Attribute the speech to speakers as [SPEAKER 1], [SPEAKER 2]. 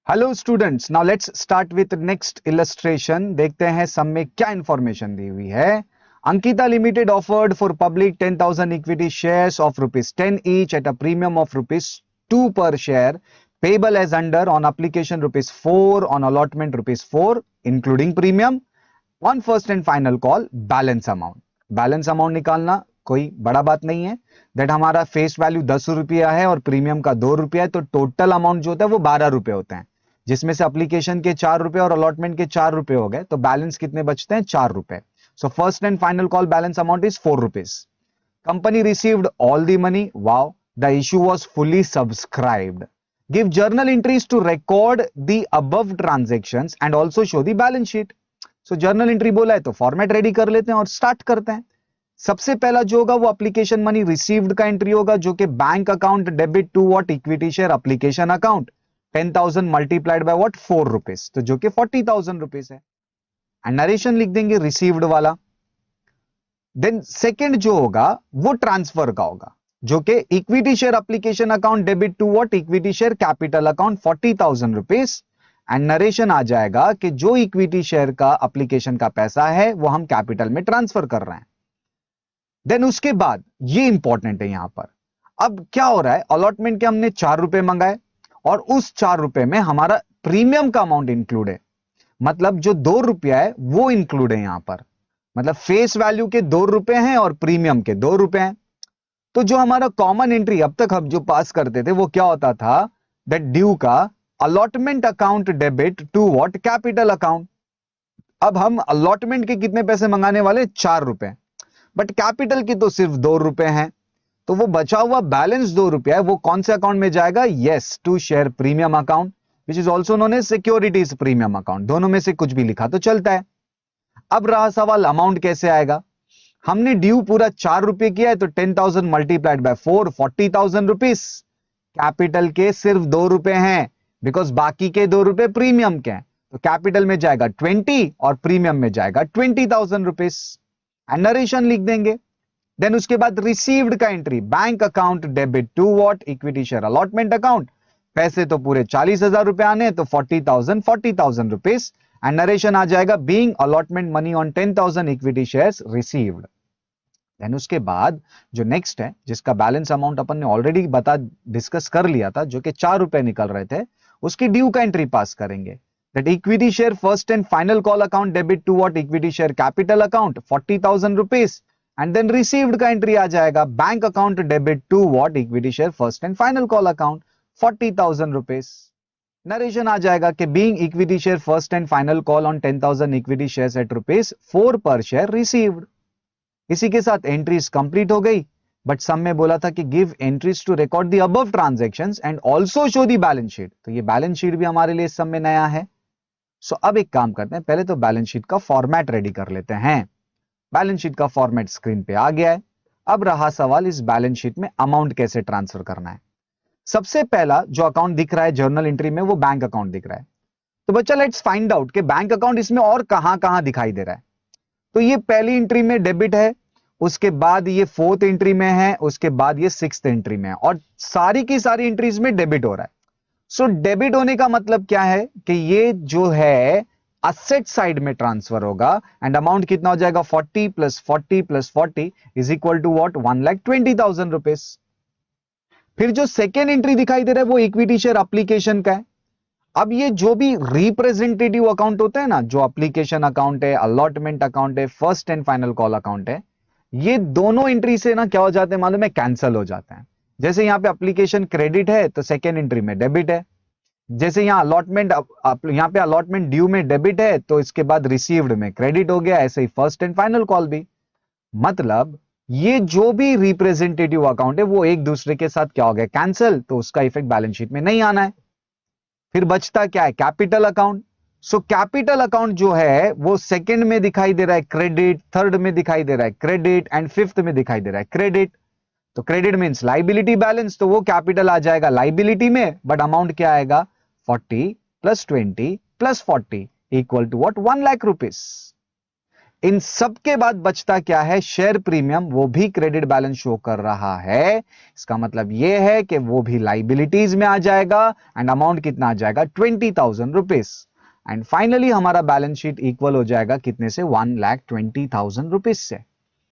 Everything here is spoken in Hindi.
[SPEAKER 1] Hello students, now let's start with next illustration. देखते हैं सब में क्या इंफॉर्मेशन दी हुई है। Ankita limited offered for public 10,000 equity shares of ₹10 each at a premium of ₹2 per share payable as under on application ₹4 on allotment ₹4 including premium on first and final call. Balance amount निकालना कोई बड़ा बात नहीं है। दैट हमारा फेस वैल्यू 10 रुपया है और प्रीमियम का 2 रुपया है, तो टोटल अमाउंट जो होता है वो 12 रुपए होते हैं, जिसमें से एप्लीकेशन के 4 रुपए और अलॉटमेंट के 4 रुपए हो गए, तो बैलेंस कितने बचते हैं? 4 रुपए। So first and final call balance amount is ₹4। Company received all the money. Wow, the issue was fully subscribed. Give journal entries to record the above transactions and also show the balance sheet. So journal entry बोला है तो फॉर्मेट रेडी कर लेते हैं और स्टार्ट करते हैं। सबसे पहला जो होगा वो एप्लीकेशन मनी रिसीव्ड का एंट्री होगा, जो कि bank account debit to what? Equity share application account. 10,000 multiplied by what? ₹4, तो जो कि ₹40,000 है। एंड नरेशन लिख देंगे रिसीव्ड वाला। देन सेकंड जो होगा वो ट्रांसफर का होगा, जो कि equity share application account debit to what? Equity share capital account ₹40,000। And narration आ जाएगा कि जो इक्विटी शेयर का एप्लीकेशन का पैसा है वो हम कैपिटल में ट्रांसफर कर रहे हैं। देन उसके बाद ये इंपॉर्टेंट है यहां पर, अब क्या हो रहा है? अलॉटमेंट के हमने ₹4 मंगाए और उस ₹4 में हमारा प्रीमियम का अमाउंट इंक्लूड है, मतलब जो ₹2 है वो इंक्लूड है यहां पर। मतलब फेस वैल्यू के ₹2 हैं और प्रीमियम के ₹2 हैं। तो जो हमारा कॉमन एंट्री अब तक हम जो पास करते थे वो क्या होता था? दैट ड्यू का allotment account debit to what? Capital account. अब हम अलॉटमेंट के कितने पैसे मंगाने वाले? ₹4, बट कैपिटल की तो सिर्फ ₹2 हैं। तो वो बचा हुआ बैलेंस ₹2 है, वो कौन से अकाउंट में जाएगा? Yes, to share premium account, which is also known as securities premium account. दोनों में से कुछ भी लिखा तो चलता है। अब रहा सवाल अमाउंट कैसे आएगा। हमने ड्यू पूरा ₹4 किया है, तो 10,000 मल्टीप्लाइड बाय 4, ₹40,000। कैपिटल के सिर्फ ₹2 हैं, बिकॉज बाकी के ₹2 प्रीमियम के हैं। तो कैपिटल में जाएगा 20 और प्रीमियम में जाएगा ₹20,000। एंड नरेशन लिख देंगे। देन उसके बाद रिसीव्ड का entry, bank account debit to what? Equity share allotment account. पैसे तो पूरे ₹40,000 आने, तो 40,000 रुपीस। एंड नरेशन आ जाएगा being allotment money on 10,000 equity shares received. Then उसके बाद जो नेक्स्ट है, जिसका बैलेंस अमाउंट अपन ने ऑलरेडी डिस्कस कर लिया था, जो कि ₹4 निकल रहे थे, उसकी ड्यू का एंट्री पास करेंगे। That equity share first and final call account debit to what? Equity share capital account ₹40,000। And then received का एंट्री आ जाएगा bank account debit to what? Equity share first and final call account ₹40,000। Narration आ जाएगा कि being equity share first and final call on 10,000 equity shares at ₹4 per share received. इसी के साथ एंट्रीज कंप्लीट हो गई। बट सम में बोला था कि give entries to record the above transactions and also show the balance sheet, तो ये बैलेंस शीट भी हमारे लिए इस सम में नया है। सो अब एक काम करते हैं, पहले तो बैलेंस शीट का फॉर्मेट रेडी कर लेते हैं। बैलेंस शीट का फॉर्मेट स्क्रीन पे आ गया है। अब रहा सवाल इस बैलेंस शीट में अमाउंट कैसे ट्रांसफर करना है। सबसे पहला जो अकाउंट दिख रहा है जर्नल एंट्री में, वो बैंक अकाउंट दिख रहा है। तो बच्चा लेट्स फाइंड आउट कि बैंक अकाउंट इसमें और कहां कहां दिखाई दे रहा है। तो ये पहली एंट्री में डेबिट है, उसके बाद ये फोर्थ एंट्री में है, उसके बाद ये सिक्स्थ एंट्री में है, और सारी की सारी एंट्रीज में डेबिट हो रहा है। सो डेबिट होने का मतलब क्या है कि ये जो है असेट साइड में ट्रांसफर होगा। एंड अमाउंट कितना हो जाएगा? 40 plus 40 plus 40 is equal to what? ₹1,20,000। फिर जो सेकेंड एंट्री दिखाई दे रहा है वो इक्विटी शेयर एप्लीकेशन का है। अब ये जो भी रिप्रेजेंटेटिव अकाउंट होता है ना, जो एप्लीकेशन अकाउंट है, अलॉटमेंट अकाउंट है, first and final call account है, ये दोनों एंट्री से ना क्या हो जाते हैं मालूम है? कैंसिल हो जाते हैं। जैसे यहां पे एप्लीकेशन क्रेडिट है तो सेकेंड एंट्री में डेबिट है। जैसे यहां अलॉटमेंट, यहां पे अलॉटमेंट ड्यू में डेबिट है तो इसके बाद रिसीव्ड में क्रेडिट हो गया। ऐसे ही फर्स्ट एंड फाइनल कॉल भी। मतलब ये जो भी रिप्रेजेंटेटिव अकाउंट है वो एक दूसरे के साथ क्या हो गया? कैंसिल। तो उसका इफेक्ट बैलेंस शीट में नहीं आना है। फिर बचता क्या है? Capital account. So capital account जो है वो सेकंड में दिखाई दे रहा है क्रेडिट, थर्ड में दिखाई दे रहा है क्रेडिट, एंड फिफ्थ में दिखाई दे रहा है क्रेडिट। तो क्रेडिट मींस लाइबिलिटी बैलेंस, तो वो कैपिटल आ जाएगा लाइबिलिटी में, बट अमाउंट क्या आएगा? 40 plus 20 plus 40 equal to what? ₹1,00,000। इन सब के बाद बचता क्या है, शेयर प्रीमियम, वो भी क्रेडिट बैलेंस शो कर रहा है। इसका मतलब ये है कि वो भी लाइबिलिटीज में आ जाएगा एंड अमाउंट कितना आ जाएगा, 20,000 रुपीज। एंड फाइनली हमारा बैलेंस शीट इक्वल हो जाएगा कितने से, 1,20,000 रुपीज से।